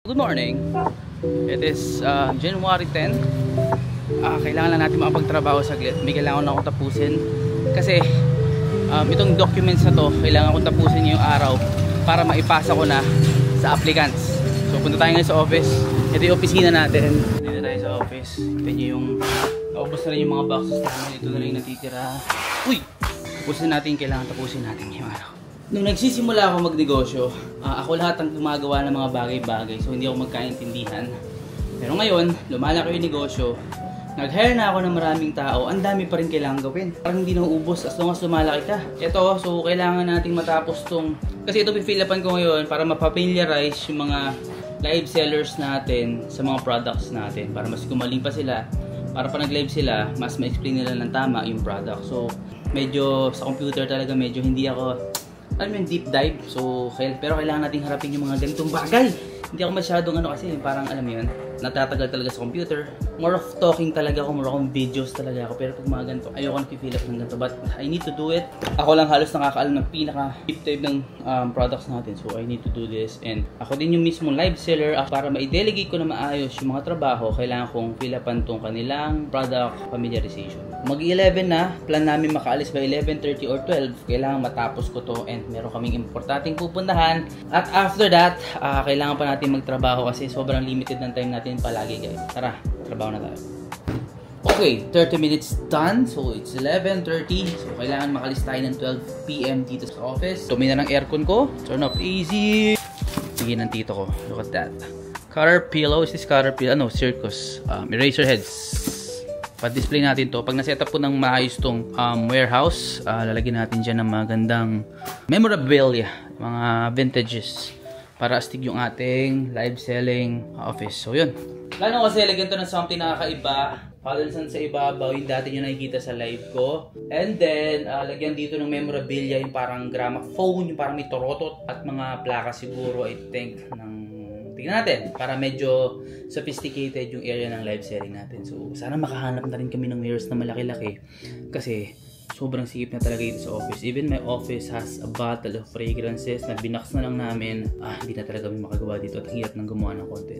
Good morning. It is January 10. Kailangan lang natin makapagtrabaho saglit. May kailangan na akong tapusin. Kasi itong documents na to, kailangan akong tapusin ngayong araw para maipasa ko na sa applicants. So punta tayo ngayon sa office. Ito yung opisina natin. Dito tayo sa office. Ito nyo yung naubos na rin yung mga boxes namin. Ito na rin yung natitira. Uy! Tapusin natin yung kailangan tapusin natin ngayong araw. Nung nagsisimula ako magnegosyo, ako lahat ang gumagawa ng mga bagay-bagay, so hindi ako magkaintindihan. Pero ngayon, lumalaki yung negosyo, nag-hire na ako ng maraming tao, ang dami pa rin kailangan gawin. Parang hindi nauubos as long as lumalaki ka. Ito, so kailangan nating matapos tong, kasi ito pipilapan ko ngayon para mapapamiliarize yung mga live sellers natin sa mga products natin. Para mas gumaling pa sila, para pa nag-live sila, mas ma-explain nila ng tama yung product. So, medyo sa computer talaga, medyo hindi ako alam yung deep dive, so pero kailangan nating harapin yung mga ganitong bagay. Hindi ako masyadong kasi parang alam mo yun, natatagal talaga sa computer. More of talking talaga ako, more of videos talaga ako. Pero pag mga ganito, ayoko na-feel up ng ganito. But I need to do it. Ako lang halos nakakaalam ng pinaka deep dive ng products natin. So I need to do this. And ako din yung mismo live seller. Para ma-delegate ko na maayos yung mga trabaho, kailangan kong fill upan tong kanilang product familiarization. Mag-11 na, plan namin makaalis by 11:30 or 12. Kailangan matapos ko to and meron kaming importanteng pupuntahan. At after that, kailangan pa natin magtrabaho kasi sobrang limited ng time natin palagi guys. Tara, trabaho na tayo. Okay, 30 minutes done. So it's 11:30. So kailangan makalis tayo ng 12 PM dito sa office. Tumi na ng aircon ko. Turn off easy. Sige ng tito ko. Look at that. Caterpillar. Is this Caterpillar? Ano? Circus. Eraser heads. Pa-display natin to. Pag na-set up po ng maayos tong warehouse, lalagyan natin dyan ng magandang memorabilia, mga vintages, para astig yung ating live selling office. So yun. Plano kasi lagyan to ng something nakakaiba. Palisan sa ibabaw, yung dati nyo nakikita sa live ko. And then, lagyan dito ng memorabilia, yung parang gramophone, yung parang may torotot at mga plaka siguro, I think, ng tingnan natin para medyo sophisticated yung area ng live selling natin. So, sana makahanap na rin kami ng mirrors na malaki-laki kasi sobrang sikip na talaga dito sa office. Even my office has a bottle of fragrances na binaks na lang namin. Hindi na talaga kami makagawa dito at ang hirap ng gumawa ng content.